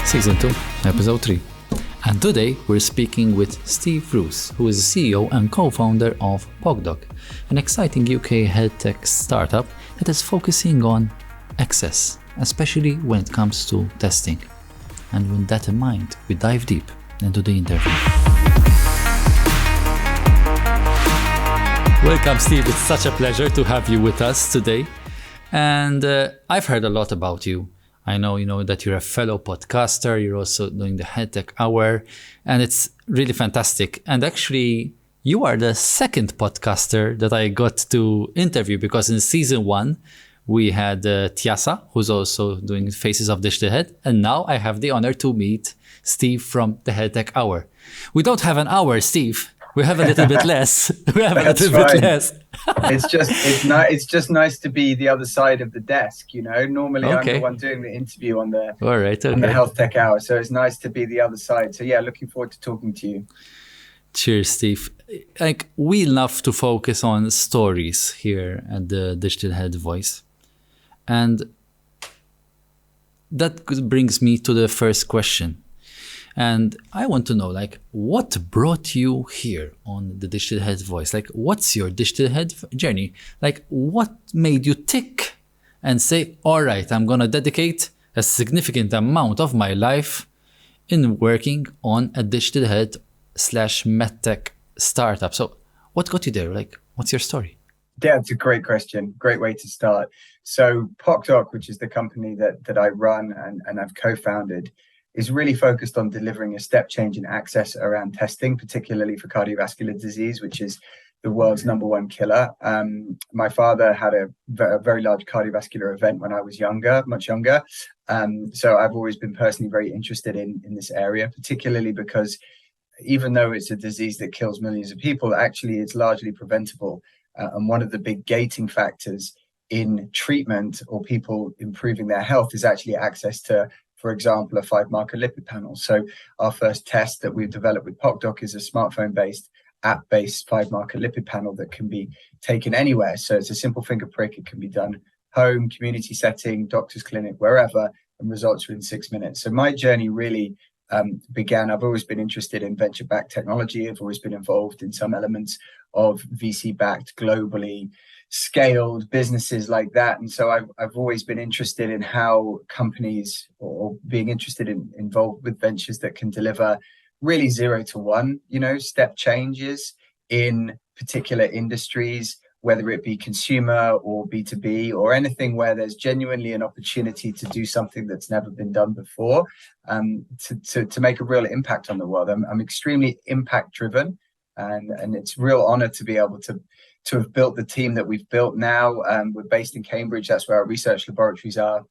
Season 2, Episode 3. And today we're speaking with Steve Roest, who is the CEO and co-founder of PocDoc, an exciting UK health tech startup that is focusing on access, especially when it comes to testing. And with that in mind, we dive deep into the interview. Welcome, Steve. It's such a pleasure to have you with us today. And I've heard a lot about you. I know that you're a fellow podcaster. You're also doing the Health Tech Hour, and it's really fantastic. And actually, you are the second podcaster that I got to interview, because in season 1, we had Tiasa, who's also doing Faces of Digital Health. And now I have the honor to meet Steve from the Health Tech Hour. We don't have an hour, Steve. We have a little bit less. It's just nice to be the other side of the desk, you know. Normally I'm the one doing the interview on the on the Health Tech Hour, so it's nice to be the other side. So yeah, looking forward to talking to you. Cheers, Steve. Like, we love to focus on stories here at the Digital Health Voice, and that brings me to the first question. And I want to know, like, what brought you here on the Digital Health Voice? Like, what's your digital health journey? Like, what made you tick and say, all right, I'm going to dedicate a significant amount of my life in working on a digital health / MedTech startup? So what got you there? Like, what's your story? Yeah, it's a great question. Great way to start. So PocDoc, which is the company that I run and I've co-founded, is really focused on delivering a step change in access around testing, particularly for cardiovascular disease, which is the world's #1 killer. My father had a very large cardiovascular event when I was much younger. So I've always been personally very interested in this area, particularly because even though it's a disease that kills millions of people, actually it's largely preventable. And one of the big gating factors in treatment or people improving their health is actually access to, for example, a 5-marker lipid panel. So our first test that we've developed with PocDoc is a smartphone-based, app-based 5-marker lipid panel that can be taken anywhere. So it's a simple finger prick. It can be done home, community setting, doctor's clinic, wherever, and results within 6 minutes. So my journey really began. I've always been interested in venture-backed technology. I've always been involved in some elements of VC-backed, globally scaled businesses like that. And so I've always been interested in how companies, or being interested involved with ventures that can deliver really 0 to 1, step changes in particular industries, whether it be consumer or B2B or anything where there's genuinely an opportunity to do something that's never been done before, to make a real impact on the world. I'm extremely impact driven, and it's a real honor to be able to have built the team that we've built now. We're based in Cambridge. That's where our research laboratories are.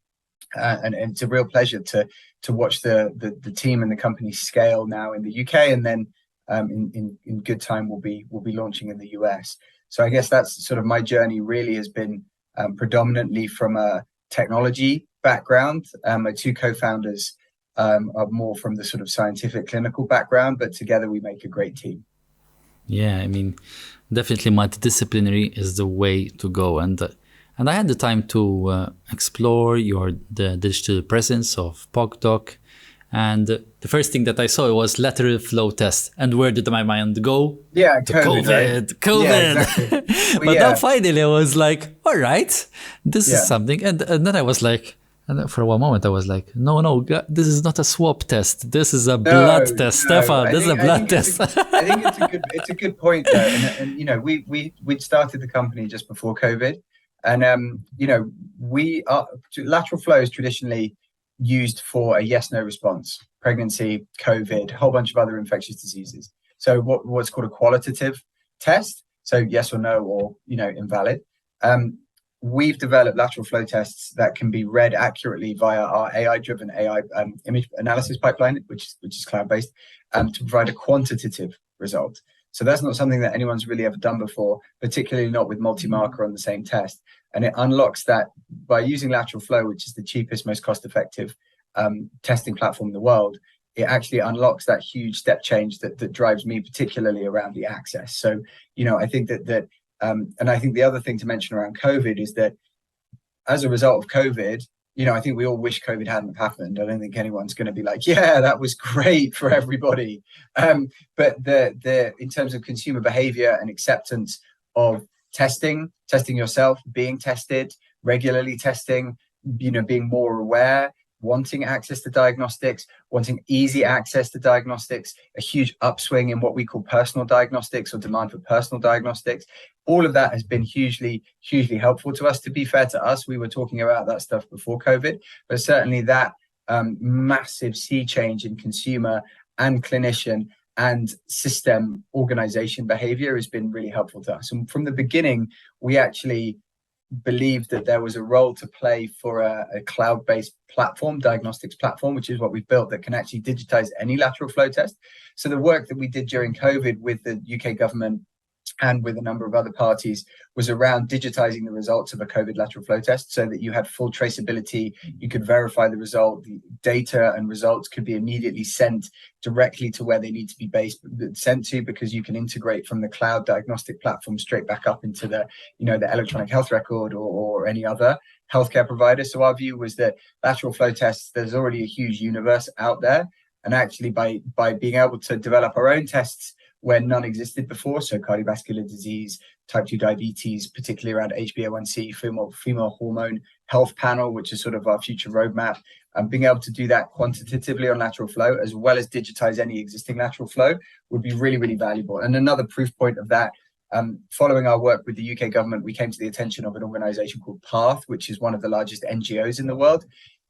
And it's a real pleasure to watch the team and the company scale now in the UK. And then in good time, we'll be launching in the US. So I guess that's sort of my journey really has been predominantly from a technology background. My 2 co-founders are more from the sort of scientific clinical background, but together we make a great team. Yeah, I mean, definitely multidisciplinary is the way to go. And I had the time to explore the digital presence of PocDoc. And the first thing that I saw was lateral flow test. And where did my mind go? Yeah, COVID. Right? Yeah, exactly. But then finally I was like, all right, this is something. And then I was like, and for one moment I was like, no, this is not a swab test. This is a blood test, Stefan. This is a blood test. I think it's a good point there. And we started the company just before COVID, and lateral flow is traditionally used for a yes/no response: pregnancy, COVID, a whole bunch of other infectious diseases. So what's called a qualitative test. So yes or no, or invalid. We've developed lateral flow tests that can be read accurately via our AI-driven image analysis pipeline, which is cloud-based, to provide a quantitative result. So that's not something that anyone's really ever done before, particularly not with multi-marker on the same test. And it unlocks that by using lateral flow, which is the cheapest, most cost-effective testing platform in the world. It actually unlocks that huge step change that drives me particularly around the access. So, I think that and I think the other thing to mention around COVID is that as a result of COVID, I think we all wish COVID hadn't happened. I don't think anyone's going to be like, yeah, that was great for everybody. But the in terms of consumer behavior and acceptance of testing yourself, being tested, regularly testing, being more aware, wanting access to diagnostics, wanting easy access to diagnostics, a huge upswing in what we call personal diagnostics or demand for personal diagnostics. All of that has been hugely, hugely helpful to us. To be fair to us, we were talking about that stuff before COVID, but certainly that massive sea change in consumer and clinician and system organization behavior has been really helpful to us. And from the beginning, we actually believed that there was a role to play for a cloud-based platform, diagnostics platform, which is what we've built, that can actually digitize any lateral flow test. So the work that we did during COVID with the UK government and with a number of other parties was around digitizing the results of a COVID lateral flow test so that you had full traceability, you could verify the result, the data and results could be immediately sent directly to where they need to be sent to, because you can integrate from the cloud diagnostic platform straight back up into the electronic health record or any other healthcare provider. So our view was that lateral flow tests, there's already a huge universe out there, and actually by being able to develop our own tests where none existed before, so cardiovascular disease, type 2 diabetes, particularly around ＨbA1c, female hormone health panel, which is sort of our future roadmap, and being able to do that quantitatively on lateral flow, as well as digitize any existing lateral flow, would be really, really valuable. And another proof point of that, following our work with the UK government, we came to the attention of an organization called PATH, which is one of the largest NGOs in the world.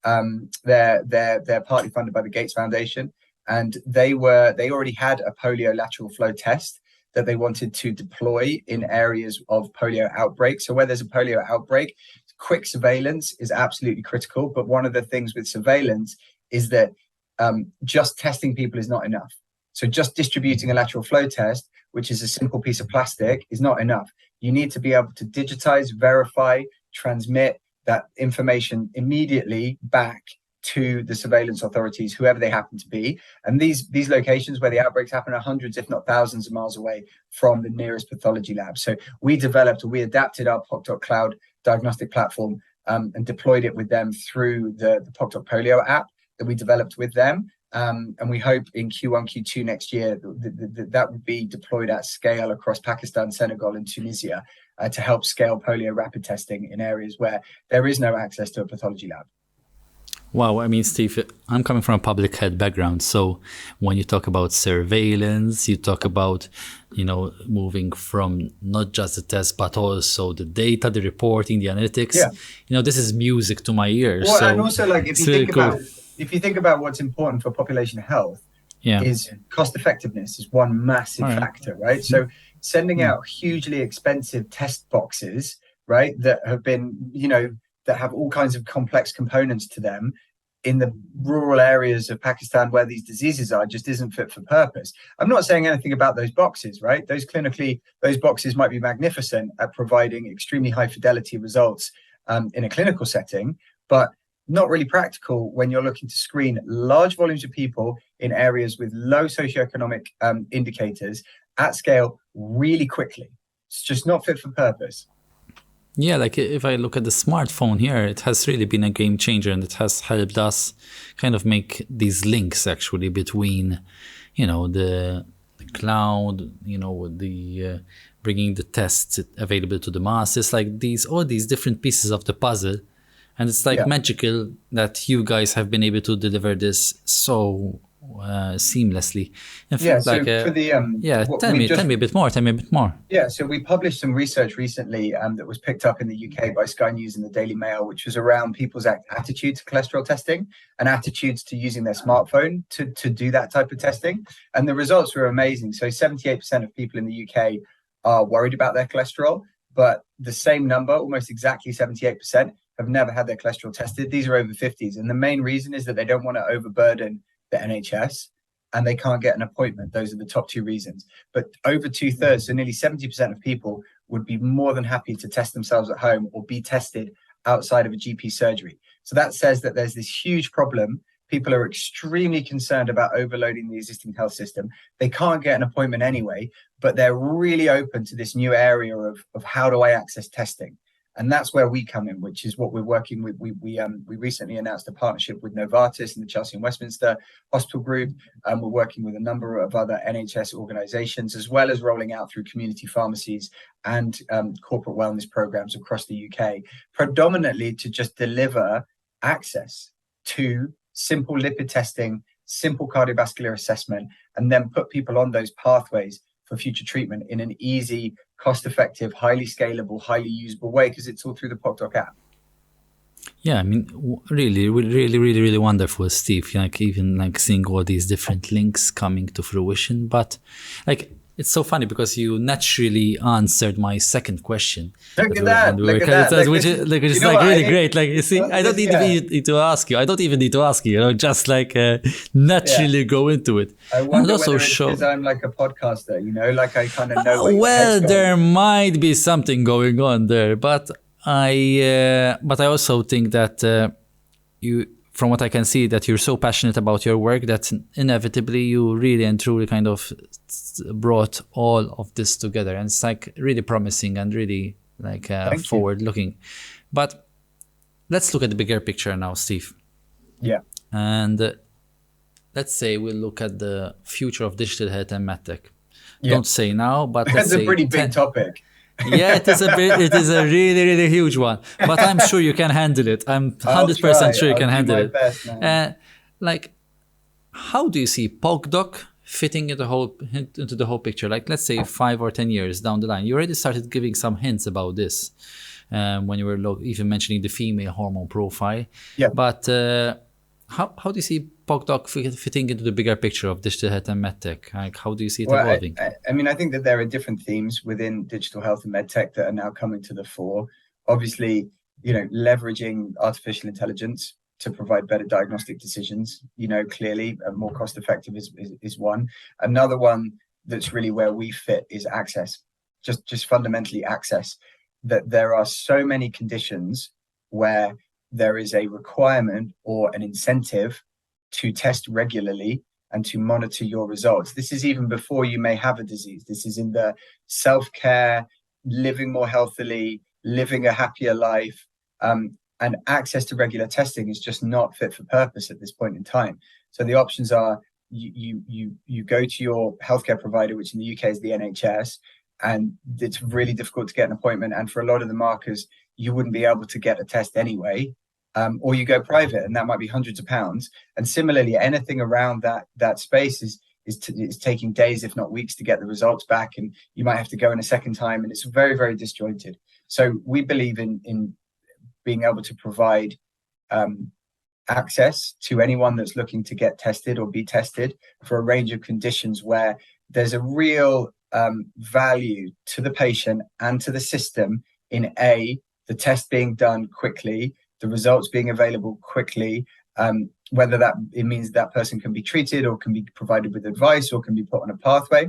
They're partly funded by the Gates Foundation. And they already had a polio lateral flow test that they wanted to deploy in areas of polio outbreak. So where there's a polio outbreak, quick surveillance is absolutely critical. But one of the things with surveillance is that just testing people is not enough. So just distributing a lateral flow test, which is a simple piece of plastic, is not enough. You need to be able to digitize, verify, transmit that information immediately back to the surveillance authorities, whoever they happen to be. And these locations where the outbreaks happen are hundreds, if not thousands of miles away from the nearest pathology lab. So we adapted our PocDoc cloud diagnostic platform and deployed it with them through the PocDoc Polio app that we developed with them. And we hope in Q1, Q2 next year that will be deployed at scale across Pakistan, Senegal, and Tunisia to help scale polio rapid testing in areas where there is no access to a pathology lab. Wow, I mean, Steve, I'm coming from a public health background. So when you talk about surveillance, you talk about, moving from not just the test, but also the data, the reporting, the analytics. Yeah. This is music to my ears. Well, so and also, like, if you think about what's important for population health, is cost effectiveness is one massive factor, right? So sending out hugely expensive test boxes, right, that have been, that have all kinds of complex components to them in the rural areas of Pakistan where these diseases are, just isn't fit for purpose. I'm not saying anything about those boxes, right? Those boxes might be magnificent at providing extremely high fidelity results in a clinical setting, but not really practical when you're looking to screen large volumes of people in areas with low socioeconomic indicators at scale really quickly. It's just not fit for purpose. Yeah, like if I look at the smartphone here, it has really been a game changer, and it has helped us kind of make these links actually between, the cloud, the bringing the tests available to the masses, like all these different pieces of the puzzle. And it's like magical that you guys have been able to deliver this so seamlessly. In fact, so for the tell me a bit more. Yeah, so we published some research recently that was picked up in the UK by Sky News and the Daily Mail, which was around people's attitude to cholesterol testing and attitudes to using their smartphone to do that type of testing. And the results were amazing. So 78% of people in the UK are worried about their cholesterol, but the same number, almost exactly 78%, have never had their cholesterol tested. These are over 50s. And the main reason is that they don't want to overburden the NHS and they can't get an appointment. Those are the top two reasons. But over 2/3, so nearly 70% of people would be more than happy to test themselves at home or be tested outside of a GP surgery. So that says that there's this huge problem. People are extremely concerned about overloading the existing health system. They can't get an appointment anyway, but they're really open to this new area of how do I access testing? And that's where we come in, which is what we're working with. We recently announced a partnership with Novartis and the _𝐂𝐨𝐦𝐬𝐿 and Westminster Hospital Group. We're working with a number of other NHS organizations, as well as rolling out through community pharmacies and corporate wellness programs across the UK, predominantly to just deliver access to simple lipid testing, simple cardiovascular assessment, and then put people on those pathways for future treatment in an easy, cost-effective, highly scalable, highly usable way, because it's all through the PocDoc app. Yeah, I mean, really wonderful, Steve. Like even like seeing all these different links coming to fruition. But like, it's so funny because you naturally answered my second question. Look at that! Which is really great. Like, you see, I don't even need to ask you. I don't even need to ask you. You know, just like naturally go into it. I wonder whether it's because I'm like a podcaster. You know, like I kind of know. Well, there might be something going on there, but I also think that you, from what I can see, that you're so passionate about your work that inevitably you really and truly kind of brought all of this together, and it's like really promising and really like forward looking. But let's look at the bigger picture now, Steve. Yeah. And let's say we'll look at the future of digital health and MedTech. Yeah. Don't say now, but that's a pretty big topic. Yeah, it is a really huge one, but I'm sure you can handle it. I'm 100% sure you can handle it. Best, like, how do you see PocDoc fitting into the whole picture? Like, let's say 5 or 10 years down the line, you already started giving some hints about this when you were even mentioning the female hormone profile. Yeah. But how do you see PocDoc fitting into the bigger picture of digital health and MedTech? Like, how do you see it evolving? I mean, I think that there are different themes within digital health and MedTech that are now coming to the fore. Obviously, you know, leveraging artificial intelligence to provide better diagnostic decisions, you know, clearly more cost effective is one. Another one that's really where we fit is access, just fundamentally access. That there are so many conditions where there is a requirement or an incentive to test regularly and to monitor your results. This is even before you may have a disease. This is in the self-care, living more healthily, living a happier life, and access to regular testing is just not fit for purpose at this point in time. So the options are you go to your healthcare provider, which in the UK is the NHS, and it's really difficult to get an appointment. And for a lot of the markers, you wouldn't be able to get a test anyway. Or you go private, and that might be hundreds of pounds. And similarly, anything around that space is taking days, if not weeks, to get the results back, and you might have to go in a second time, and it's very disjointed. So we believe in being able to provide access to anyone that's looking to get tested or be tested for a range of conditions where there's a real value to the patient and to the system in the test being done quickly, the results being available quickly, whether it means that person can be treated or can be provided with advice or can be put on a pathway.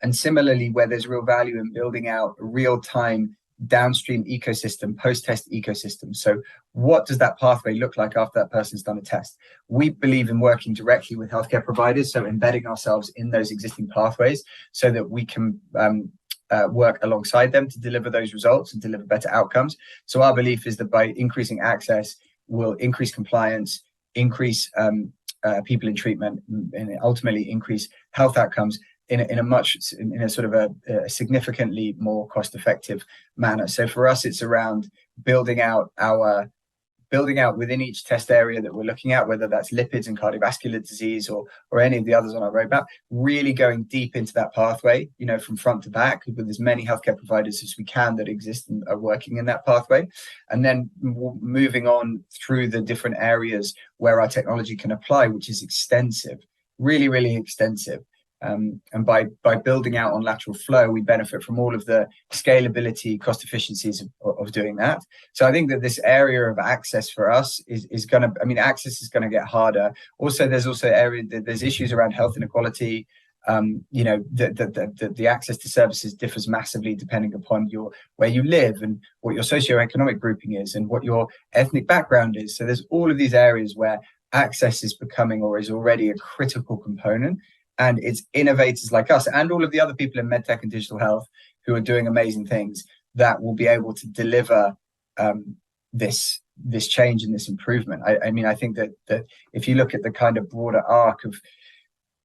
And similarly, where there's real value in building out a real-time downstream ecosystem, post-test ecosystem. So what does that pathway look like after that person's done a test? We believe in working directly with healthcare providers, so embedding ourselves in those existing pathways so that we can work alongside them to deliver those results and deliver better outcomes. So our belief is that by increasing access, will increase compliance, increase people in treatment, and ultimately increase health outcomes in a sort of a significantly more cost-effective manner. So for us, it's around building out within each test area that we're looking at, whether that's lipids and cardiovascular disease or any of the others on our roadmap, really going deep into that pathway, you know, from front to back with as many healthcare providers as we can that exist and are working in that pathway. And then moving on through the different areas where our technology can apply, which is extensive, really extensive. And by building out on lateral flow, we benefit from all of the scalability, cost efficiencies of doing that. So I think that this area of access for us is going to, I mean, access is going to get harder. Also, there's issues around health inequality. You know, the access to services differs massively depending upon where you live and what your socioeconomic grouping is and what your ethnic background is. So there's all of these areas where access is becoming or is already a critical component. And it's innovators like us and all of the other people in MedTech and digital health who are doing amazing things that will be able to deliver this change and this improvement. I mean, I think that if you look at the kind of broader arc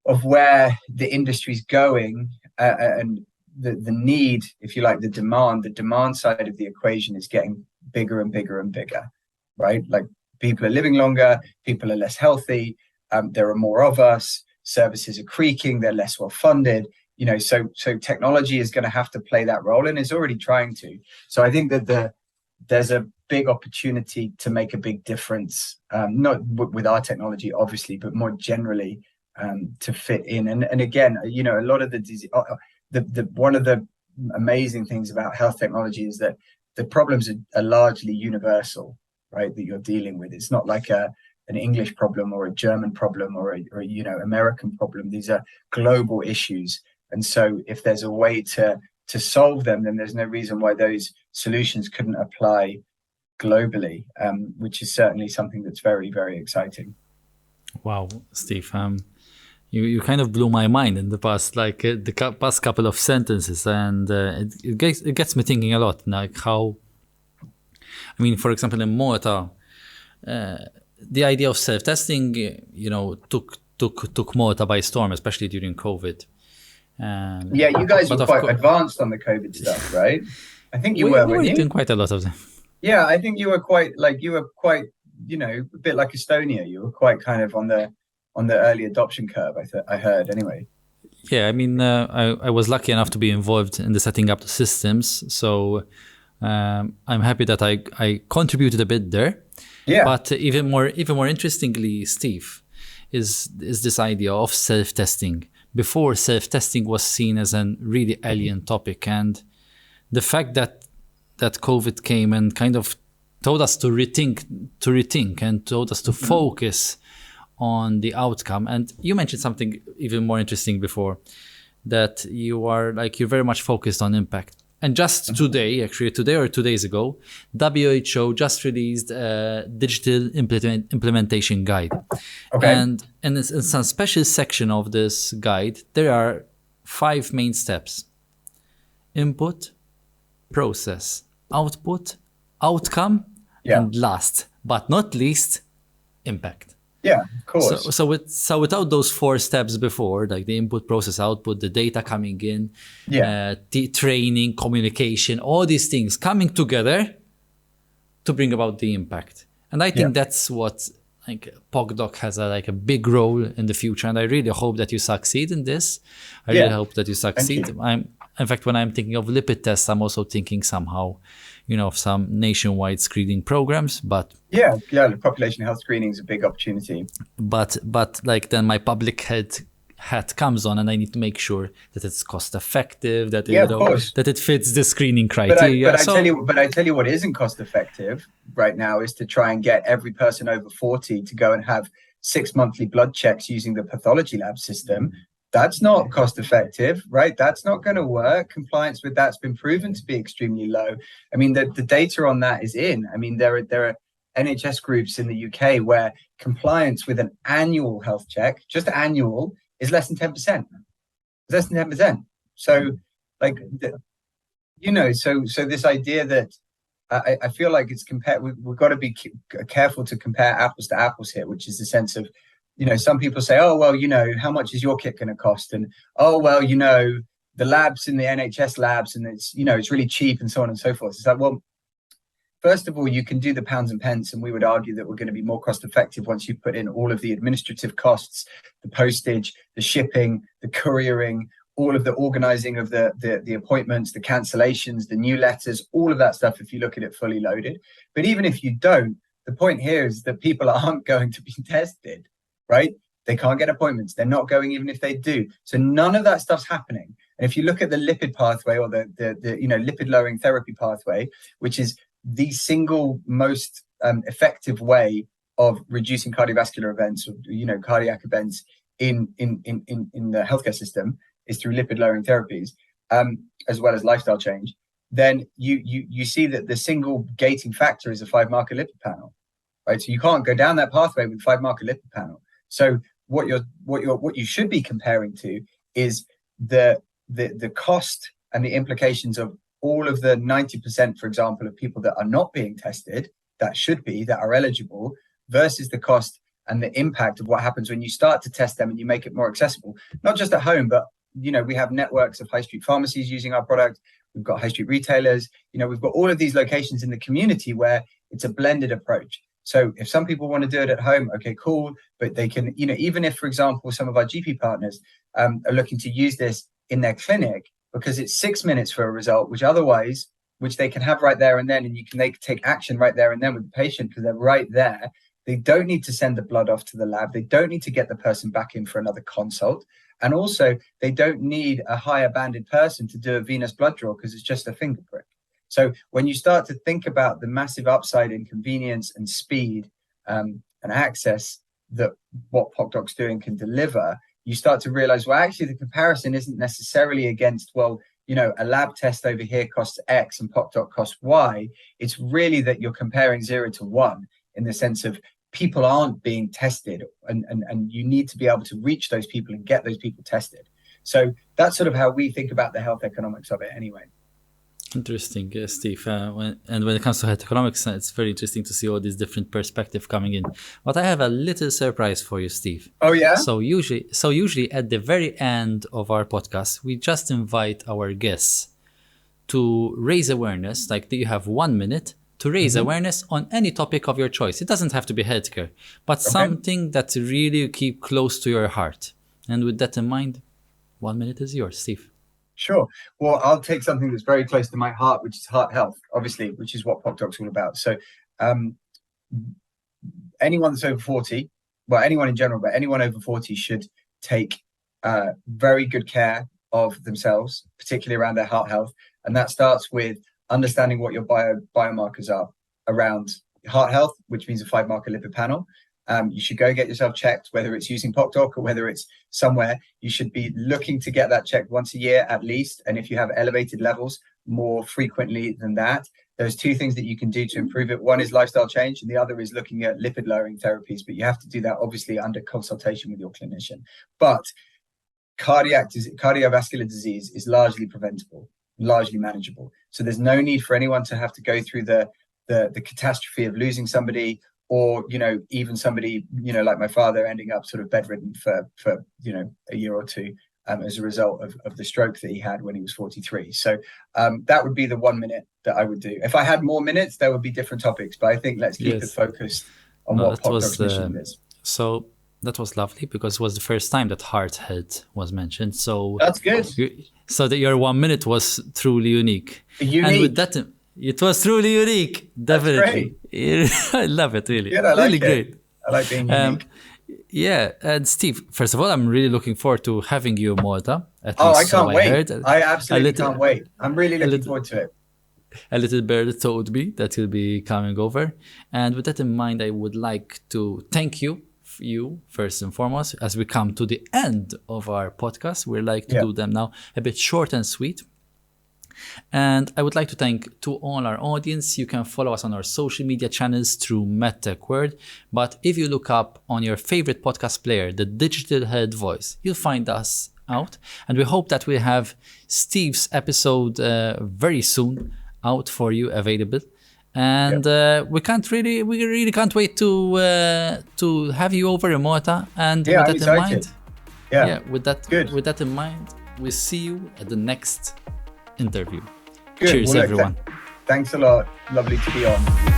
of where the industry's going, and the need, if you like, the demand side of the equation is getting bigger and bigger and bigger, right? Like, people are living longer, people are less healthy, there are more of us, services are creaking, they're less well funded, you know, so technology is going to have to play that role, and is already trying to. So I think that there's a big opportunity to make a big difference, not with our technology, obviously, but more generally, to fit in. And again, you know, a lot of the one of the amazing things about health technology is that the problems are largely universal, right? That you're dealing with. It's not like an English problem or a German problem or a you know, American problem. These are global issues, and so if there's a way to solve them, then there's no reason why those solutions couldn't apply globally, which is certainly something that's very, very exciting. Wow, Steve, you kind of blew my mind in the past, like the past couple of sentences, and it gets me thinking a lot, like how, I mean, for example, in Malta, the idea of self-testing, you know, took Malta by storm, especially during COVID. Yeah, you guys were quite advanced on the COVID stuff, right? I think you were doing quite a lot of them. Yeah, I think you were quite, you know, a bit like Estonia. You were quite kind of on the early adoption curve, I heard anyway. Yeah, I mean, I was lucky enough to be involved in the setting up the systems, so I'm happy that I contributed a bit there. Yeah. But even more interestingly, Steve, is this idea of self-testing. Before, self-testing was seen as a really alien topic, and the fact that COVID came and kind of told us to rethink and told us to focus on the outcome. And you mentioned something even more interesting before, that you're very much focused on impact. And just today, actually today or 2 days ago, WHO just released a digital implementation guide. Okay. And in some special section of this guide, there are 5 main steps: input, process, output, outcome, and last but not least, impact. Yeah, of course. So without those 4 steps before, like the input, process, output, the data coming in, the training, communication, all these things coming together to bring about the impact. And I think that's what, like, PocDoc has a big role in the future. And I really hope that you succeed in this. I really hope that you succeed. In fact, when I'm thinking of lipid tests, I'm also thinking somehow, you know, of some nationwide screening programs, but the population health screening is a big opportunity. But like, then my public health hat comes on, and I need to make sure that it's cost effective, that that it fits the screening criteria. But I tell you what isn't cost effective right now is to try and get every person over 40 to go and have 6 monthly blood checks using the pathology lab system. That's not cost effective, right? That's not going to work. Compliance with that's been proven to be extremely low. I mean, the data on that is in. I mean, there are NHS groups in the UK where compliance with an annual health check, just annual, is less than 10%. Less than 10%. So, like, you know, so this idea that I feel like it's we've got to be careful to compare apples to apples here, which is the sense of, you know, some people say, oh, well, you know, how much is your kit going to cost? And, oh, well, you know, the labs in the NHS labs, and it's, you know, it's really cheap and so on and so forth. It's like, well, first of all, you can do the pounds and pence, and we would argue that we're going to be more cost effective once you put in all of the administrative costs, the postage, the shipping, the couriering, all of the organizing of the appointments, the cancellations, the new letters, all of that stuff, if you look at it fully loaded. But even if you don't, the point here is that people aren't going to be tested. Right? They can't get appointments. They're not going even if they do. So none of that stuff's happening. And if you look at the lipid pathway, or the you know, lipid lowering therapy pathway, which is the single most effective way of reducing cardiovascular events, or, you know, cardiac events in the healthcare system, is through lipid lowering therapies, as well as lifestyle change. Then you see that the single gating factor is a 5-marker lipid panel, right? So you can't go down that pathway with a 5-marker lipid panel. So what you should be comparing to is the cost and the implications of all of the 90%, for example, of people that are not being tested, that should be, that are eligible, versus the cost and the impact of what happens when you start to test them and you make it more accessible, not just at home, but, you know, we have networks of high street pharmacies using our product. We've got high street retailers, you know, we've got all of these locations in the community where it's a blended approach. So if some people want to do it at home, okay, cool. But they can, you know, even if, for example, some of our GP partners are looking to use this in their clinic, because it's 6 minutes for a result, which they can have right there and then, and they can take action right there and then with the patient because they're right there. They don't need to send the blood off to the lab. They don't need to get the person back in for another consult. And also, they don't need a higher banded person to do a venous blood draw because it's just a finger prick. So when you start to think about the massive upside in convenience and speed and access that what PocDoc's doing can deliver, you start to realize, well, actually, the comparison isn't necessarily against, well, you know, a lab test over here costs X and PocDoc costs Y. It's really that you're comparing 0 to 1 in the sense of people aren't being tested and you need to be able to reach those people and get those people tested. So that's sort of how we think about the health economics of it anyway. Interesting, Steve. When it comes to health economics, it's very interesting to see all these different perspectives coming in. But I have a little surprise for you, Steve. Oh yeah. So usually at the very end of our podcast, we just invite our guests to raise awareness. Like you have 1 minute to raise awareness on any topic of your choice. It doesn't have to be healthcare, but something that really keep close to your heart. And with that in mind, 1 minute is yours, Steve. Sure. Well, I'll take something that's very close to my heart, which is heart health, obviously, which is what PocDoc's all about. So anyone that's over 40, well, anyone in general, but anyone over 40 should take very good care of themselves, particularly around their heart health. And that starts with understanding what your biomarkers are around heart health, which means a 5-marker lipid panel. You should go get yourself checked, whether it's using PocDoc or whether it's somewhere. You should be looking to get that checked once a year at least. And if you have elevated levels, more frequently than that. There's 2 things that you can do to improve it. One is lifestyle change, and the other is looking at lipid lowering therapies. But you have to do that obviously under consultation with your clinician. But cardiovascular disease is largely preventable, largely manageable. So there's no need for anyone to have to go through the catastrophe of losing somebody, or, you know, even somebody, you know, like my father ending up sort of bedridden for you know, a year or 2 as a result of the stroke that he had when he was 43. So that would be the 1 minute that I would do. If I had more minutes, there would be different topics, but I think let's keep it focused on what PocDoc's mission is. So that was lovely because it was the first time that heart health was mentioned. So that's good. So that your 1 minute was truly unique. And with that, it was truly unique. Definitely. I love it, really. Yeah, I like really it. great. I like being unique. Yeah, and Steve, first of all, I'm really looking forward to having you in Malta. I can't wait. I absolutely can't wait. I'm really looking forward to it. A little bird told me that he'll be coming over. And with that in mind, I would like to thank you first and foremost. As we come to the end of our podcast, we like to do them now a bit short and sweet. And I would like to thank to all our audience. You can follow us on our social media channels through MedTech World. But if you look up on your favorite podcast player, the Digital Health Voice, you'll find us out. And we hope that we'll have Steve's episode very soon out for you, available. And we really can't wait to have you over in Malta. And with that in mind, with that in mind, we'll see you at the next interview. Good. Cheers, everyone. Thanks a lot. Lovely to be on.